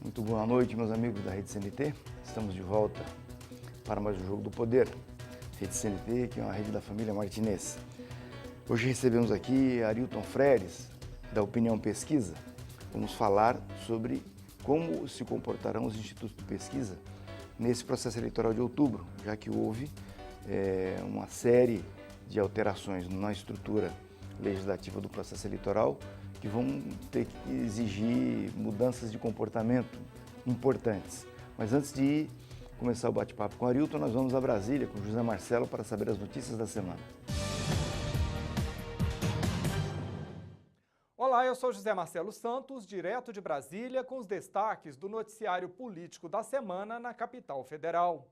Muito boa noite, meus amigos da Rede CNT. Estamos de volta para mais um Jogo do Poder. Rede CNT, que é uma rede da família Martinez. Hoje recebemos aqui Arilton Freires, da Opinião Pesquisa. Vamos falar sobre como se comportarão os institutos de pesquisa nesse processo eleitoral de outubro, já que houve uma série de alterações na estrutura legislativa do processo eleitoral que vão ter que exigir mudanças de comportamento importantes. Mas antes de começar o bate-papo com o Arilton, nós vamos a Brasília com José Marcelo para saber as notícias da semana. Olá, eu sou José Marcelo Santos, direto de Brasília, com os destaques do noticiário político da semana na capital federal.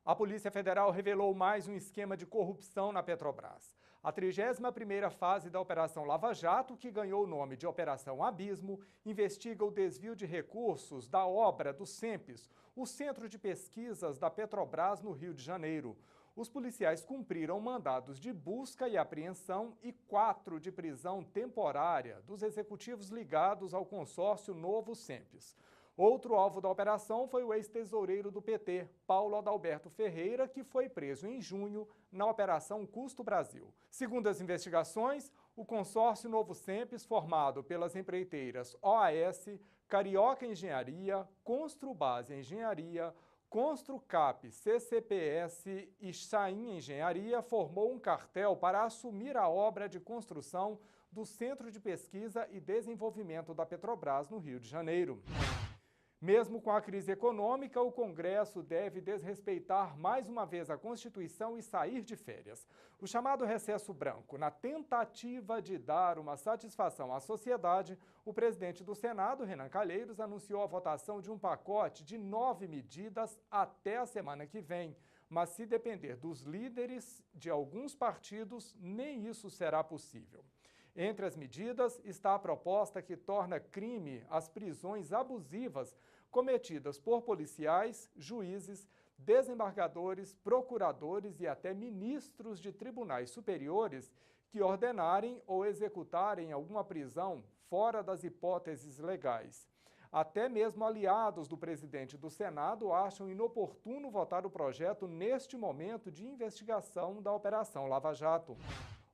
A Polícia Federal revelou mais um esquema de corrupção na Petrobras. A 31ª fase da Operação Lava Jato, que ganhou o nome de Operação Abismo, investiga o desvio de recursos da obra do CENPES, o Centro de Pesquisas da Petrobras no Rio de Janeiro. Os policiais cumpriram mandados de busca e apreensão e 4 de prisão temporária dos executivos ligados ao consórcio Novo CENPES. Outro alvo da operação foi o ex-tesoureiro do PT, Paulo Adalberto Ferreira, que foi preso em junho na Operação Custo Brasil. Segundo as investigações, o consórcio Novo CENPES, formado pelas empreiteiras OAS, Carioca Engenharia, Construbase Engenharia, Construcap, CCPS e Chain Engenharia, formou um cartel para assumir a obra de construção do Centro de Pesquisa e Desenvolvimento da Petrobras no Rio de Janeiro. Mesmo com a crise econômica, o Congresso deve desrespeitar mais uma vez a Constituição e sair de férias. O chamado recesso branco, na tentativa de dar uma satisfação à sociedade, o presidente do Senado, Renan Calheiros, anunciou a votação de um pacote de 9 medidas até a semana que vem. Mas se depender dos líderes de alguns partidos, nem isso será possível. Entre as medidas está a proposta que torna crime as prisões abusivas cometidas por policiais, juízes, desembargadores, procuradores e até ministros de tribunais superiores que ordenarem ou executarem alguma prisão fora das hipóteses legais. Até mesmo aliados do presidente do Senado acham inoportuno votar o projeto neste momento de investigação da Operação Lava Jato.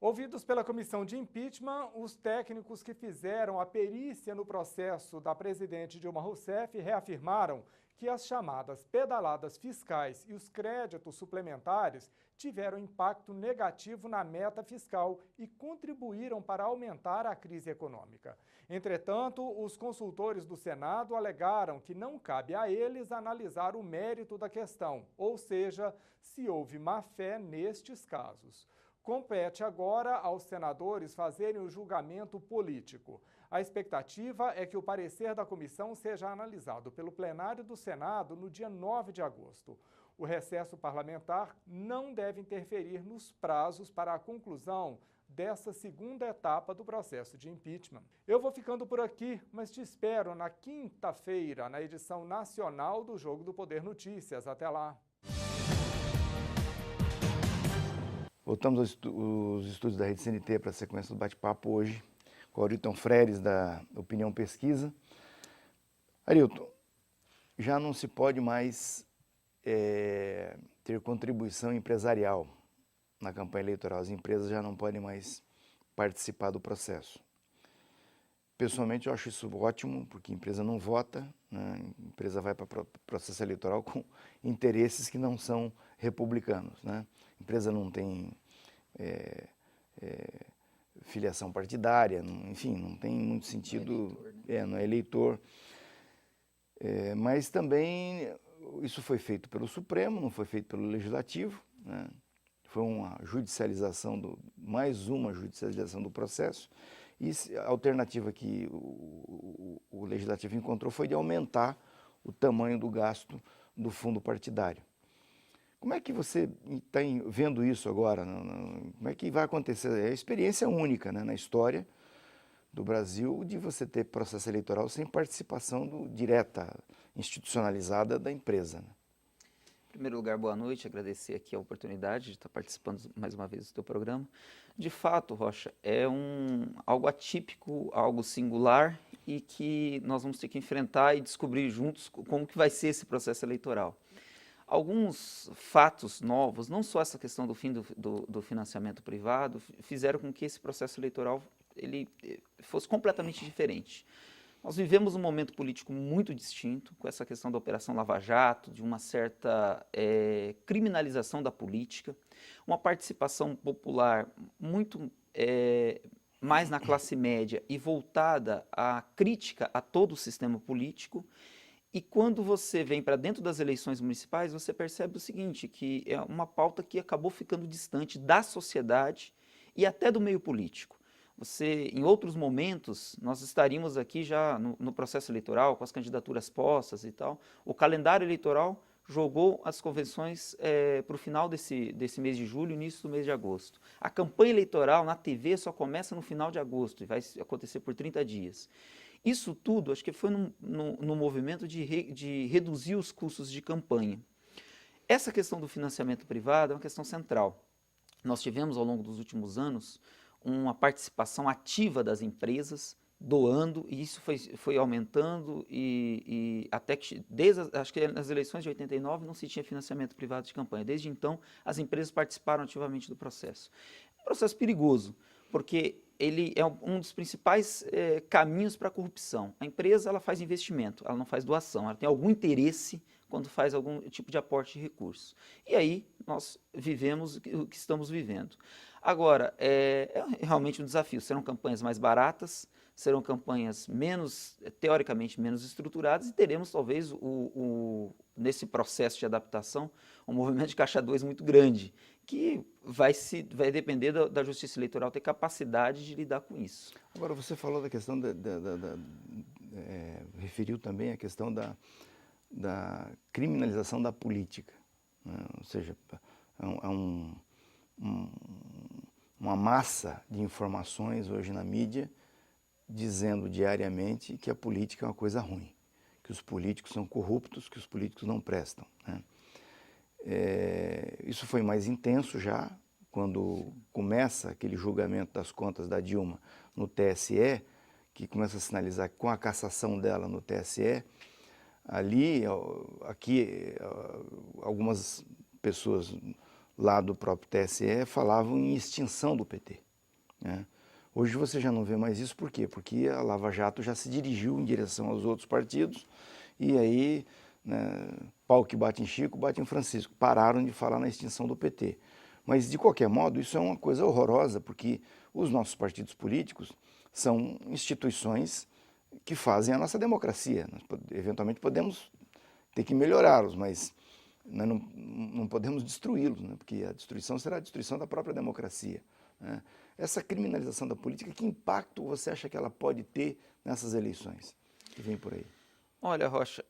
Ouvidos pela comissão de impeachment, os técnicos que fizeram a perícia no processo da presidente Dilma Rousseff reafirmaram que as chamadas pedaladas fiscais e os créditos suplementares tiveram impacto negativo na meta fiscal e contribuíram para aumentar a crise econômica. Entretanto, os consultores do Senado alegaram que não cabe a eles analisar o mérito da questão, ou seja, se houve má-fé nestes casos. Compete agora aos senadores fazerem o julgamento político. A expectativa é que o parecer da comissão seja analisado pelo plenário do Senado no dia 9 de agosto. O recesso parlamentar não deve interferir nos prazos para a conclusão dessa segunda etapa do processo de impeachment. Eu vou ficando por aqui, mas te espero na quinta-feira, na edição nacional do Jogo do Poder Notícias. Até lá! Voltamos aos estúdios da Rede CNT para a sequência do bate-papo hoje com o Arilton Freires, da Opinião Pesquisa. Arilton, já não se pode mais ter contribuição empresarial na campanha eleitoral. As empresas já não podem mais participar do processo. Pessoalmente, eu acho isso ótimo, porque a empresa não vota, né? A empresa vai para o processo eleitoral com interesses que não são republicanos, né? A empresa não tem filiação partidária, enfim, não tem muito sentido, não é eleitor. Mas também isso foi feito pelo Supremo, não foi feito pelo Legislativo, né? Foi uma judicialização, mais uma judicialização do processo. E a alternativa que o Legislativo encontrou foi de aumentar o tamanho do gasto do fundo partidário. Como é que você está vendo isso agora? Como é que vai acontecer? É uma experiência única, né, na história do Brasil de você ter processo eleitoral sem participação direta, institucionalizada da empresa, né? Em primeiro lugar, boa noite, agradecer aqui a oportunidade de estar participando mais uma vez do teu programa. De fato, Rocha, é algo atípico, algo singular e que nós vamos ter que enfrentar e descobrir juntos como que vai ser esse processo eleitoral. Alguns fatos novos, não só essa questão do fim do financiamento privado, fizeram com que esse processo eleitoral ele fosse completamente diferente. Nós vivemos um momento político muito distinto, com essa questão da Operação Lava Jato, de uma certa criminalização da política, uma participação popular muito mais na classe média e voltada à crítica a todo o sistema político. E quando você vem para dentro das eleições municipais, você percebe o seguinte, que é uma pauta que acabou ficando distante da sociedade e até do meio político. Em outros momentos, nós estaríamos aqui já no processo eleitoral, com as candidaturas postas e tal. O calendário eleitoral jogou as convenções para o final desse mês de julho, início do mês de agosto. A campanha eleitoral na TV só começa no final de agosto e vai acontecer por 30 dias. Isso tudo, acho que foi no movimento de reduzir os custos de campanha. Essa questão do financiamento privado é uma questão central. Nós tivemos, ao longo dos últimos anos, uma participação ativa das empresas, doando, e isso foi aumentando, e até que, acho que nas eleições de 89, não se tinha financiamento privado de campanha. Desde então, as empresas participaram ativamente do processo. É um processo perigoso, porque ele é um dos principais caminhos para a corrupção. A empresa ela faz investimento, ela não faz doação, ela tem algum interesse quando faz algum tipo de aporte de recursos. E aí nós vivemos o que estamos vivendo. Agora, é realmente um desafio. Serão campanhas mais baratas, serão campanhas teoricamente menos estruturadas e teremos talvez nesse processo de adaptação um movimento de caixa 2 muito grande, que vai depender da Justiça Eleitoral ter capacidade de lidar com isso. Agora, você falou da questão, referiu também a questão da criminalização da política, né? Ou seja, uma massa de informações hoje na mídia dizendo diariamente que a política é uma coisa ruim, que os políticos são corruptos, que os políticos não prestam, né? Isso foi mais intenso já, quando começa aquele julgamento das contas da Dilma no TSE, que começa a sinalizar que com a cassação dela no TSE, aqui, algumas pessoas lá do próprio TSE falavam em extinção do PT, né? Hoje você já não vê mais isso, por quê? Porque a Lava Jato já se dirigiu em direção aos outros partidos e aí, né, pau que bate em Chico, bate em Francisco. Pararam de falar na extinção do PT. Mas, de qualquer modo, isso é uma coisa horrorosa, porque os nossos partidos políticos são instituições que fazem a nossa democracia. Nós, eventualmente, podemos ter que melhorá-los, mas nós não podemos destruí-los, né? Porque a destruição será a destruição da própria democracia, né? Essa criminalização da política, que impacto você acha que ela pode ter nessas eleições que vem por aí? Olha, Rocha,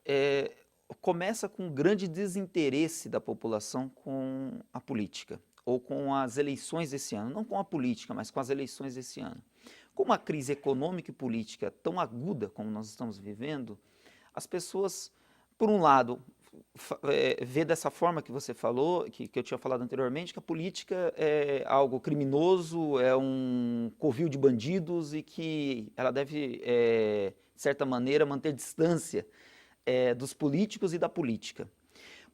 começa com um grande desinteresse da população com a política, ou com as eleições desse ano. Não com a política, mas com as eleições desse ano. Com uma crise econômica e política tão aguda como nós estamos vivendo, as pessoas, por um lado, vê dessa forma que você falou, que eu tinha falado anteriormente, que a política é algo criminoso, é um covil de bandidos e que ela deve, de certa maneira, manter distância dos políticos e da política.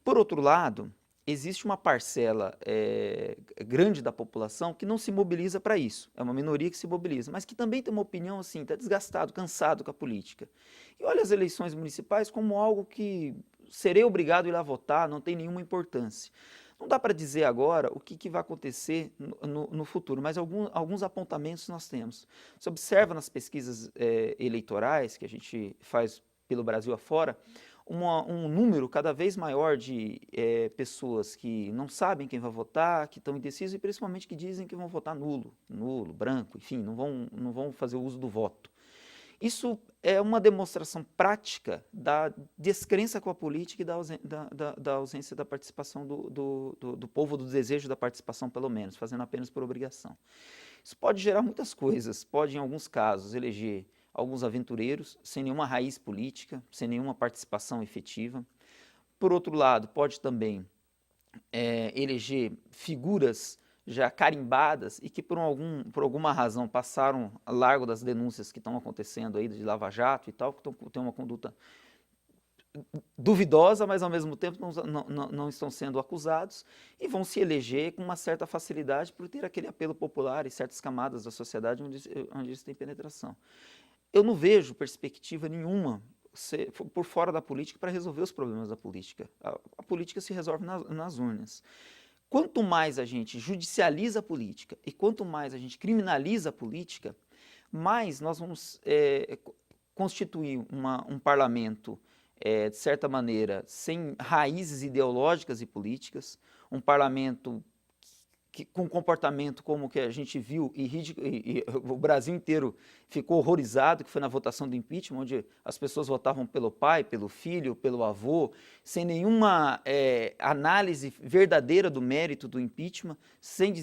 Por outro lado, existe uma parcela grande da população que não se mobiliza para isso. É uma minoria que se mobiliza, mas que também tem uma opinião assim, está desgastado, cansado com a política. E olha as eleições municipais como algo que serei obrigado a ir lá votar, não tem nenhuma importância. Não dá para dizer agora o que vai acontecer no futuro, mas alguns apontamentos nós temos. Você observa nas pesquisas eleitorais que a gente faz pelo Brasil afora, um número cada vez maior de pessoas que não sabem quem vai votar, que estão indecisos e principalmente que dizem que vão votar nulo, branco, enfim, não vão fazer o uso do voto. Isso é uma demonstração prática da descrença com a política e da ausência da participação do povo, do desejo da participação, pelo menos, fazendo apenas por obrigação. Isso pode gerar muitas coisas, pode, em alguns casos, eleger alguns aventureiros, sem nenhuma raiz política, sem nenhuma participação efetiva. Por outro lado, pode também eleger figuras já carimbadas e que por alguma razão passaram a largo das denúncias que estão acontecendo aí de Lava Jato e tal, que têm uma conduta duvidosa, mas ao mesmo tempo não estão sendo acusados e vão se eleger com uma certa facilidade por ter aquele apelo popular em certas camadas da sociedade onde isso tem penetração. Eu não vejo perspectiva nenhuma por fora da política para resolver os problemas da política. A política se resolve nas urnas. Quanto mais a gente judicializa a política e quanto mais a gente criminaliza a política, mais nós vamos constituir um parlamento, de certa maneira, sem raízes ideológicas e políticas, um parlamento com comportamento como que a gente viu e o Brasil inteiro ficou horrorizado, que foi na votação do impeachment, onde as pessoas votavam pelo pai, pelo filho, pelo avô, sem nenhuma análise verdadeira do mérito do impeachment, sem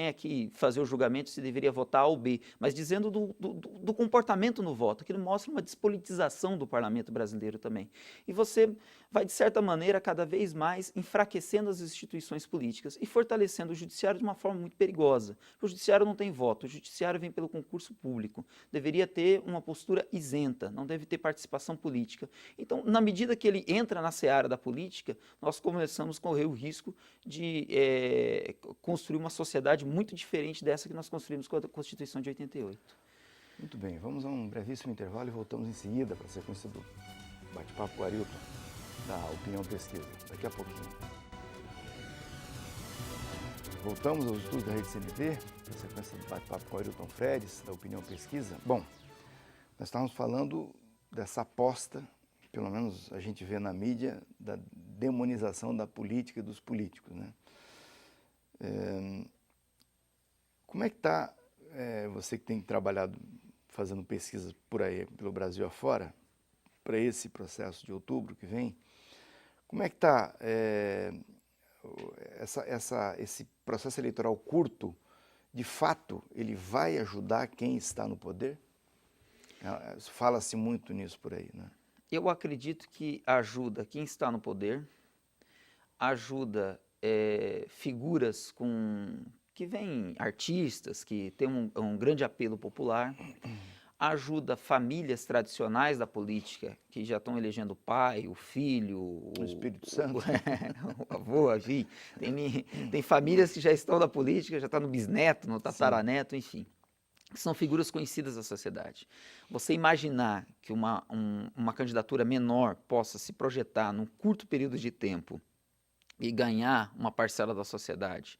aqui fazer o julgamento se deveria votar A ou B, mas dizendo do comportamento no voto, que mostra uma despolitização do parlamento brasileiro também. E você vai, de certa maneira, cada vez mais enfraquecendo as instituições políticas e fortalecendo o judiciário de uma forma muito perigosa. O judiciário não tem voto, o judiciário vem pelo concurso público. Deveria ter uma postura isenta, não deve ter participação política. Então, na medida que ele entra na seara da política, nós começamos a correr o risco de construir uma sociedade muito diferente dessa que nós construímos com a Constituição de 88. Muito bem, vamos a um brevíssimo intervalo e voltamos em seguida para a sequência do bate-papo com o Arilton, da Opinião Pesquisa. Daqui a pouquinho. Voltamos aos estudos da Rede CNT, para a sequência do bate-papo com o Arilton Freires, da Opinião Pesquisa. Bom, nós estávamos falando dessa aposta, pelo menos a gente vê na mídia, da demonização da política e dos políticos, né? Como é que está, você que tem trabalhado fazendo pesquisas por aí, pelo Brasil afora, para esse processo de outubro que vem, como é que está esse processo eleitoral curto? De fato, ele vai ajudar quem está no poder? Fala-se muito nisso por aí, né? Eu acredito que ajuda quem está no poder, ajuda figuras que vêm artistas, que têm um grande apelo popular, ajuda famílias tradicionais da política, que já estão elegendo o pai, o filho, o Espírito Santo, o avô, enfim. Tem famílias que já estão na política, já está no bisneto, no tataraneto, enfim. São figuras conhecidas da sociedade. Você imaginar que uma candidatura menor possa se projetar num curto período de tempo e ganhar uma parcela da sociedade,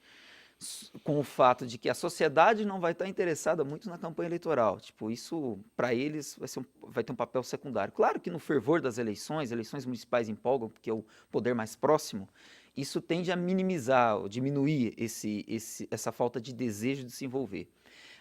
com o fato de que a sociedade não vai estar interessada muito na campanha eleitoral. Tipo, isso, para eles, vai ter um papel secundário. Claro que no fervor das eleições municipais empolgam, porque é o poder mais próximo, isso tende a minimizar, ou diminuir essa falta de desejo de se envolver.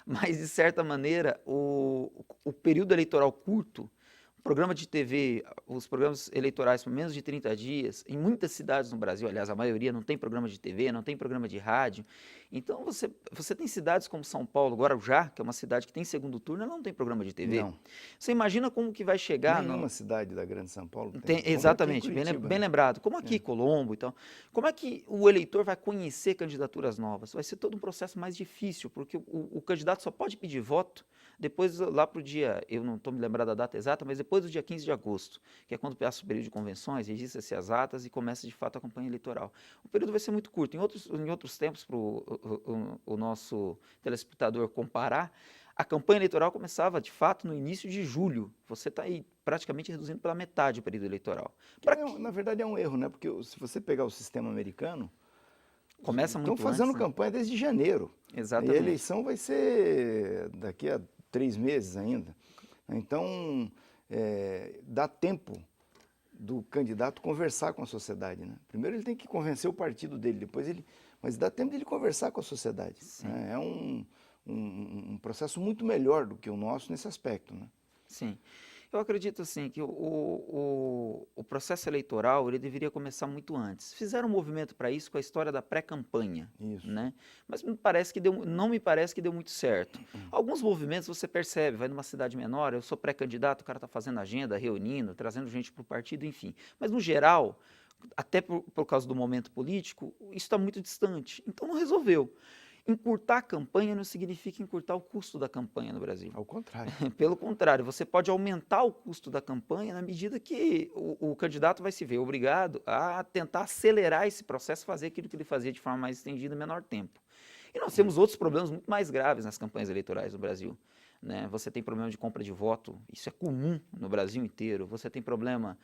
Mas, de certa maneira, o período eleitoral curto, o programa de TV, os programas eleitorais por menos de 30 dias, em muitas cidades no Brasil, aliás, a maioria não tem programa de TV, não tem programa de rádio. Então, você tem cidades como São Paulo, Guarujá, que é uma cidade que tem segundo turno, ela não tem programa de TV. Não. Você imagina como que vai chegar... Nenhuma cidade da grande São Paulo tem. Exatamente, bem lembrado. Como aqui, Colombo e tal. Como é que o eleitor vai conhecer candidaturas novas? Vai ser todo um processo mais difícil, porque o candidato só pode pedir voto depois, lá para o dia, eu não estou me lembrando da data exata, mas depois do dia 15 de agosto, que é quando passa o período de convenções, registra-se as atas e começa de fato a campanha eleitoral. O período vai ser muito curto. Em outros tempos, para o nosso telespectador comparar, a campanha eleitoral começava, de fato, no início de julho. Você está aí praticamente reduzindo pela metade o período eleitoral. Na verdade, é um erro, né? Porque se você pegar o sistema americano, começa muito estão fazendo antes, campanha desde janeiro. Exatamente. E a eleição vai ser daqui a 3 meses ainda. Então, dá tempo do candidato conversar com a sociedade, né? Primeiro ele tem que convencer o partido dele, mas dá tempo de ele conversar com a sociedade. Né? É um processo muito melhor do que o nosso nesse aspecto, né? Sim. Eu acredito assim que o processo eleitoral ele deveria começar muito antes. Fizeram um movimento para isso com a história da pré-campanha, né? Mas não me parece que deu muito certo. Alguns movimentos você percebe, vai numa cidade menor, eu sou pré-candidato, o cara está fazendo agenda, reunindo, trazendo gente para o partido, enfim. Mas no geral, até por causa do momento político, isso está muito distante. Então não resolveu. Encurtar a campanha não significa encurtar o custo da campanha no Brasil. Ao contrário. Pelo contrário, você pode aumentar o custo da campanha na medida que o candidato vai se ver obrigado a tentar acelerar esse processo, fazer aquilo que ele fazia de forma mais estendida em menor tempo. E nós temos outros problemas muito mais graves nas campanhas eleitorais no Brasil. Né? Você tem problema de compra de voto, isso é comum no Brasil inteiro. Você tem problema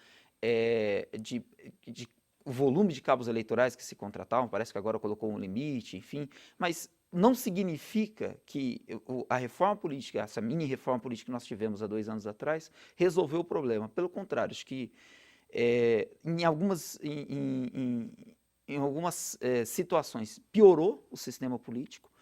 de o volume de cabos eleitorais que se contratavam, parece que agora colocou um limite, enfim, mas não significa que a reforma política, essa mini reforma política que nós tivemos há 2 anos atrás, resolveu o problema. Pelo contrário, acho que em algumas situações piorou o sistema político,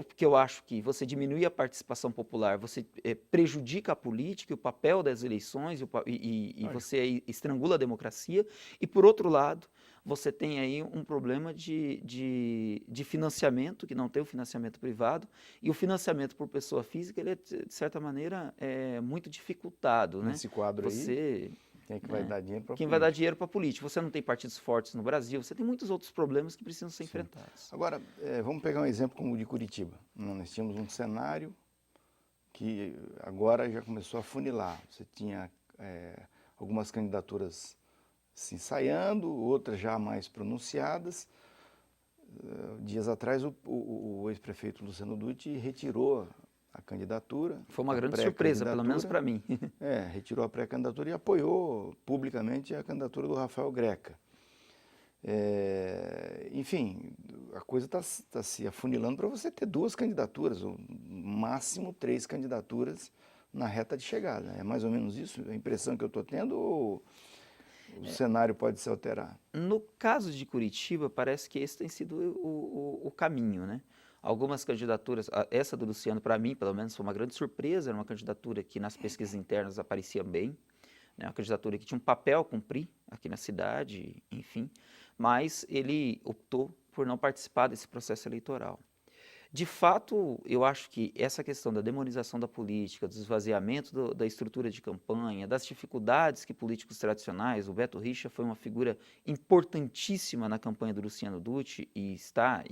porque eu acho que você diminui a participação popular, você prejudica a política, o papel das eleições e você estrangula a democracia. E, por outro lado, você tem aí um problema de financiamento, que não tem o financiamento privado, e o financiamento por pessoa física, ele é, de certa maneira, muito dificultado. Nesse quadro aí, quem é que vai dar dinheiro para a política? Quem vai dar dinheiro para a política? Você não tem partidos fortes no Brasil, você tem muitos outros problemas que precisam ser enfrentados. Agora, vamos pegar um exemplo como o de Curitiba. Nós tínhamos um cenário que agora já começou a funilar. Você tinha algumas candidaturas se ensaiando, outras já mais pronunciadas. Dias atrás, o ex-prefeito Luciano Dutti retirou a candidatura. Foi uma grande surpresa, pelo menos para mim. Retirou a pré-candidatura e apoiou publicamente a candidatura do Rafael Greca. Enfim, a coisa está se afunilando para você ter 2 candidaturas, ou máximo 3 candidaturas na reta de chegada. É mais ou menos isso a impressão que eu estou tendo, ou o cenário pode se alterar? No caso de Curitiba, parece que esse tem sido o caminho, né? Algumas candidaturas, essa do Luciano, para mim, pelo menos, foi uma grande surpresa, era uma candidatura que nas pesquisas internas aparecia bem, né? Uma candidatura que tinha um papel a cumprir aqui na cidade, enfim, mas ele optou por não participar desse processo eleitoral. De fato, eu acho que essa questão da demonização da política, do esvaziamento da estrutura de campanha, das dificuldades que políticos tradicionais, o Beto Richa foi uma figura importantíssima na campanha do Luciano Dutti e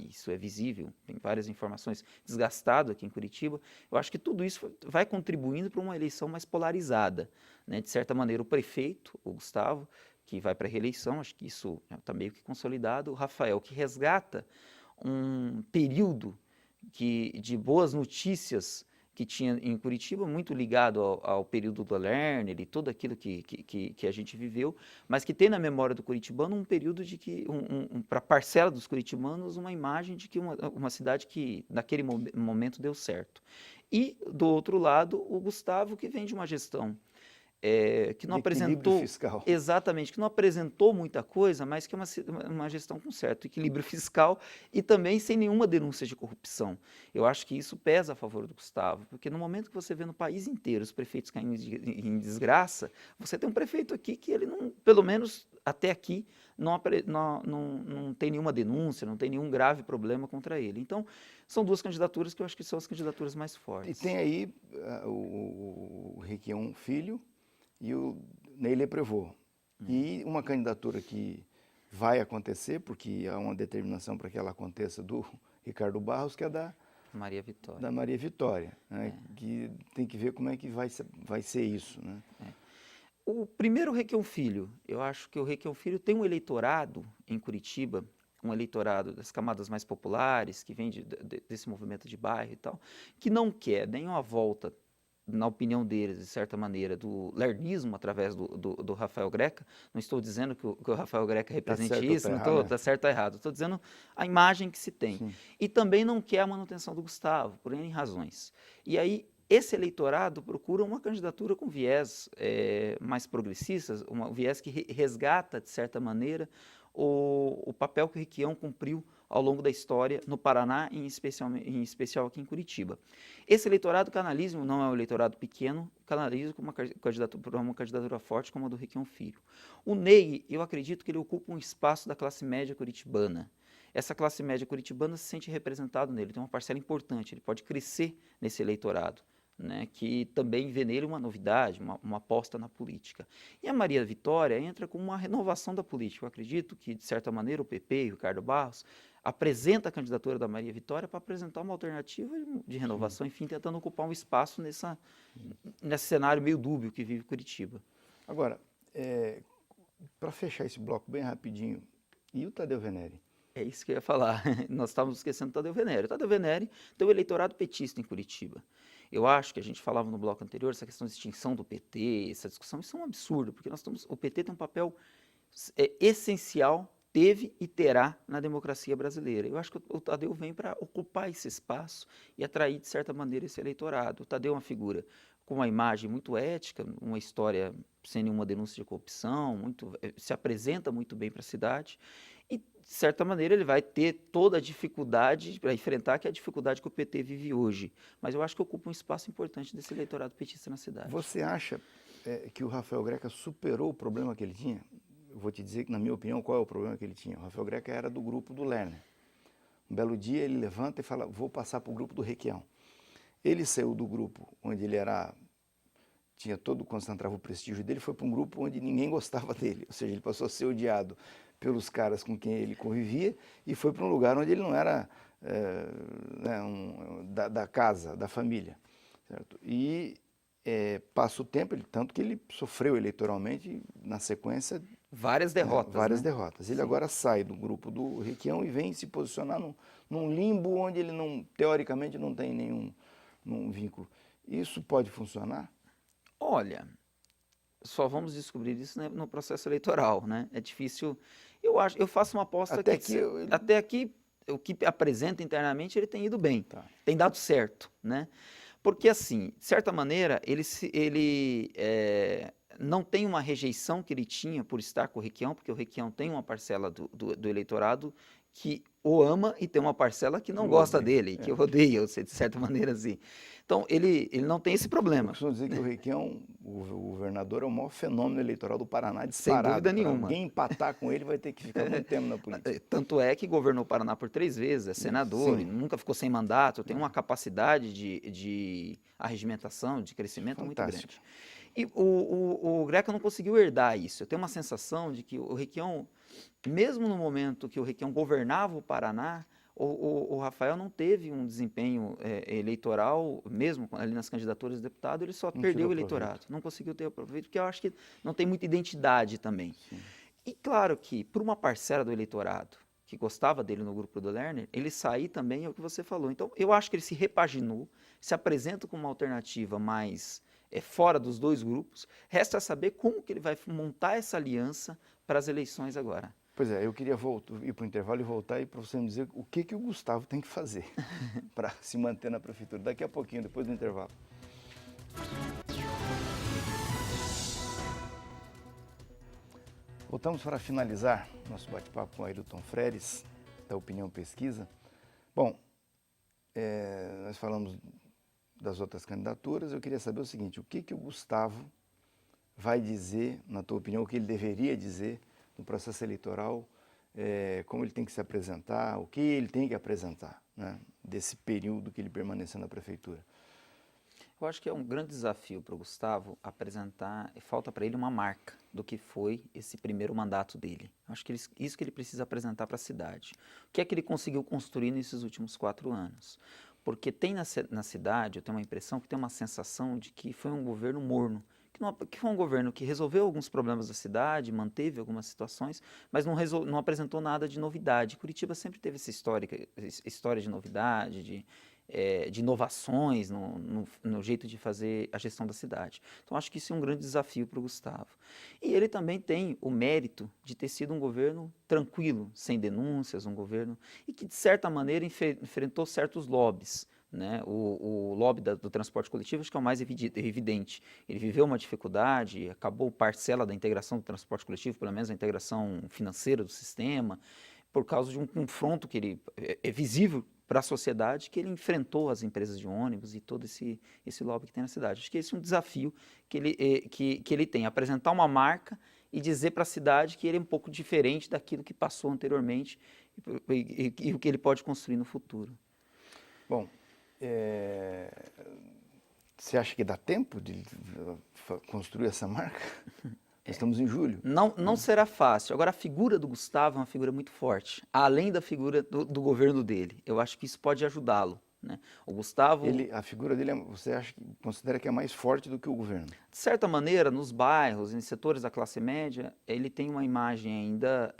isso é visível, tem várias informações, desgastado aqui em Curitiba. Eu acho que tudo isso vai contribuindo para uma eleição mais polarizada, né? De certa maneira, o prefeito, o Gustavo, que vai para a reeleição, acho que isso está meio que consolidado, o Rafael, que resgata um período de boas notícias que tinha em Curitiba, muito ligado ao período do Lerner e tudo aquilo que a gente viveu, mas que tem na memória do curitibano um período de que, para a parcela dos curitibanos, uma imagem de que uma cidade que naquele momento deu certo. E, do outro lado, o Gustavo, que vem de uma gestão que não apresentou fiscal. Exatamente, que não apresentou muita coisa, mas que é uma gestão com certo equilíbrio fiscal e também sem nenhuma denúncia de corrupção. Eu acho que isso pesa a favor do Gustavo, porque no momento que você vê no país inteiro os prefeitos caindo em desgraça, você tem um prefeito aqui que ele não, pelo menos até aqui, não tem nenhuma denúncia, não tem nenhum grave problema contra ele. Então, são 2 candidaturas que eu acho que são as candidaturas mais fortes. E tem aí o Requião Filho e o Neyley Prevot. E uma candidatura que vai acontecer, porque há uma determinação para que ela aconteça, do Ricardo Barros, que é da Maria Vitória. Da Maria Vitória, né? Que tem que ver como é que vai ser isso, né? O primeiro Requião Filho, eu acho que o Requião Filho tem um eleitorado em Curitiba, um eleitorado das camadas mais populares, que vem desse movimento de bairro e tal, que não quer nenhuma volta, na opinião deles, de certa maneira, do lernismo através do Rafael Greca. Não estou dizendo que o Rafael Greca represente isso, não estou, tá certo ou errado. Estou dizendo a imagem que se tem. Sim. E também não quer a manutenção do Gustavo, por N razões. E aí, esse eleitorado procura uma candidatura com viés mais progressistas, um viés que resgata, de certa maneira, o papel que o Requião cumpriu ao longo da história no Paraná, em especial aqui em Curitiba. Esse eleitorado canalismo não é um eleitorado pequeno, canaliza com uma candidatura forte como a do Requião Filho. O Ney, eu acredito que ele ocupa um espaço da classe média curitibana. Essa classe média curitibana se sente representada nele, tem uma parcela importante, ele pode crescer nesse eleitorado. né, que também vê nele uma novidade, uma aposta na política. E a Maria Vitória entra com uma renovação da política. Eu acredito que, de certa maneira, o PP e o Ricardo Barros apresenta a candidatura da Maria Vitória para apresentar uma alternativa de renovação, enfim, tentando ocupar um espaço nesse cenário meio dúbio que vive Curitiba. Agora, para fechar esse bloco bem rapidinho, e o Tadeu Venere? É isso que eu ia falar. Nós estávamos esquecendo do Tadeu Venere. O Tadeu Venere tem o eleitorado petista em Curitiba. Eu acho que a gente falava no bloco anterior, essa questão de extinção do PT, essa discussão, isso é um absurdo, porque o PT tem um papel essencial, teve e terá na democracia brasileira. Eu acho que o Tadeu vem para ocupar esse espaço e atrair, de certa maneira, esse eleitorado. O Tadeu é uma figura com uma imagem muito ética, uma história sem nenhuma denúncia de corrupção, se apresenta muito bem para a cidade. E, de certa maneira, ele vai ter toda a dificuldade para enfrentar, que é a dificuldade que o PT vive hoje. Mas eu acho que ocupa um espaço importante desse eleitorado petista na cidade. Você acha que o Rafael Greca superou o problema que ele tinha? Eu vou te dizer que, na minha opinião, qual é o problema que ele tinha. O Rafael Greca era do grupo do Lerner. Um belo dia ele levanta e fala, vou passar para o grupo do Requião. Ele saiu do grupo onde ele concentrava o prestígio dele, foi para um grupo onde ninguém gostava dele. Ou seja, ele passou a ser odiado pelos caras com quem ele convivia e foi para um lugar onde ele não era da casa, da família. Certo? E passa o tempo, tanto que ele sofreu eleitoralmente na sequência várias derrotas. Várias derrotas. Ele agora sai do grupo do Requião e vem se posicionar num limbo onde ele teoricamente não tem nenhum vínculo. Isso pode funcionar? Olha, só vamos descobrir isso, né, no processo eleitoral, né? É difícil. Eu faço uma aposta até aqui o que apresenta internamente ele tem ido bem, tem dado certo, né? Porque assim, de certa maneira, ele não tem uma rejeição que ele tinha por estar com o Requião, porque o Requião tem uma parcela do eleitorado que o ama e tem uma parcela que não gosta dele, que odeia, de certa maneira assim. Então, ele não tem esse problema. Eu costumo dizer que o Requião, o governador, é o maior fenômeno eleitoral do Paraná, Sem disparado. dúvida nenhuma. Alguém empatar com ele vai ter que ficar muito tempo na política. Tanto é que governou o Paraná por 3 vezes, é senador, nunca ficou sem mandato, tem uma capacidade de arregimentação, de crescimento muito grande. E o Greca não conseguiu herdar isso. Eu tenho uma sensação de que o Requião, mesmo no momento que o Requião governava o Paraná, o Rafael não teve um desempenho eleitoral, mesmo ali nas candidaturas de deputado, ele só perdeu o eleitorado. Não conseguiu ter aproveito, porque eu acho que não tem muita identidade também. Sim. E claro que, por uma parcela do eleitorado que gostava dele no grupo do Lerner, ele sair também é o que você falou. Então, eu acho que ele se repaginou, se apresenta como uma alternativa mais fora dos dois grupos. Resta saber como que ele vai montar essa aliança para as eleições agora. Pois é, eu queria ir para o intervalo e voltar aí para você me dizer o que o Gustavo tem que fazer para se manter na prefeitura. Daqui a pouquinho, depois do intervalo. Voltamos para finalizar nosso bate-papo com Ailton Freires, da Opinião Pesquisa. Bom, nós falamos das outras candidaturas, eu queria saber o seguinte, o que o Gustavo vai dizer, na tua opinião, o que ele deveria dizer no processo eleitoral, como ele tem que se apresentar, o que ele tem que apresentar, né, desse período que ele permaneceu na prefeitura. Eu acho que é um grande desafio para o Gustavo apresentar, falta para ele uma marca do que foi esse primeiro mandato dele. Acho que isso que ele precisa apresentar para a cidade. O que é que ele conseguiu construir nesses últimos 4 anos? Porque tem na cidade, eu tenho uma impressão que tem uma sensação de que foi um governo morno, que foi um governo que resolveu alguns problemas da cidade, manteve algumas situações, mas não apresentou nada de novidade. Curitiba sempre teve essa história de novidade, de inovações no jeito de fazer a gestão da cidade. Então, acho que isso é um grande desafio para o Gustavo. E ele também tem o mérito de ter sido um governo tranquilo, sem denúncias, um governo e que, de certa maneira, enfrentou certos lobbies. Né? O lobby do transporte coletivo acho que é o mais evidente. Ele viveu uma dificuldade, acabou parcela da integração do transporte coletivo, pelo menos a integração financeira do sistema, por causa de um confronto que ele é visível para a sociedade, que ele enfrentou as empresas de ônibus e todo esse lobby que tem na cidade. Acho que esse é um desafio que ele tem, apresentar uma marca e dizer para a cidade que ele é um pouco diferente daquilo que passou anteriormente e o que ele pode construir no futuro. Bom, Você acha que dá tempo de construir essa marca? Estamos em julho. Não será fácil. Agora, a figura do Gustavo é uma figura muito forte, além da figura do governo dele. Eu acho que isso pode ajudá-lo, né? O Gustavo... A figura dele, você considera que é mais forte do que o governo? De certa maneira, nos bairros, em setores da classe média, ele tem uma imagem ainda,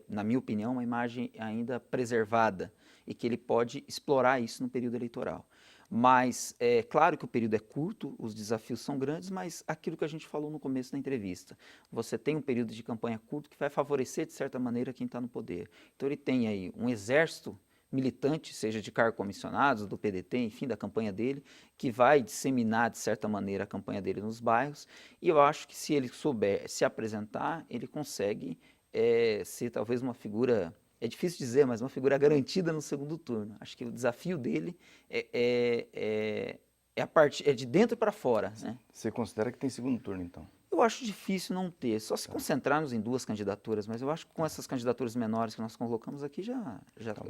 na minha opinião, uma imagem ainda preservada e que ele pode explorar isso no período eleitoral. Mas é claro que o período é curto, os desafios são grandes, mas aquilo que a gente falou no começo da entrevista, você tem um período de campanha curto que vai favorecer, de certa maneira, quem está no poder. Então ele tem aí um exército militante, seja de cargos comissionados, do PDT, enfim, da campanha dele, que vai disseminar, de certa maneira, a campanha dele nos bairros, e eu acho que se ele souber se apresentar, ele consegue ser talvez uma figura... É difícil dizer, mas uma figura garantida no segundo turno. Acho que o desafio dele é de dentro para fora, né? Você considera que tem segundo turno, então? Eu acho difícil não ter, só se concentrarmos em 2 candidaturas, mas eu acho que com essas candidaturas menores que nós colocamos aqui já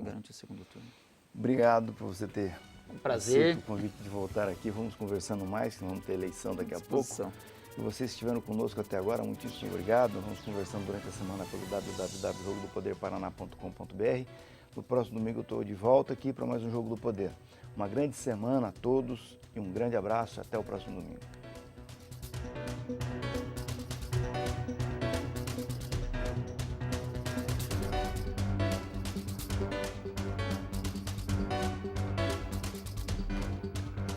garante o segundo turno. Obrigado por você ter prazer. aceito o convite de voltar aqui. Vamos conversando mais, que vamos ter eleição daqui a pouco. E vocês que estiveram conosco até agora, muitíssimo obrigado. Vamos conversando durante a semana pelo www.jogodopoder.paraná.com.br. No próximo domingo eu estou de volta aqui para mais um Jogo do Poder. Uma grande semana a todos e um grande abraço. Até o próximo domingo.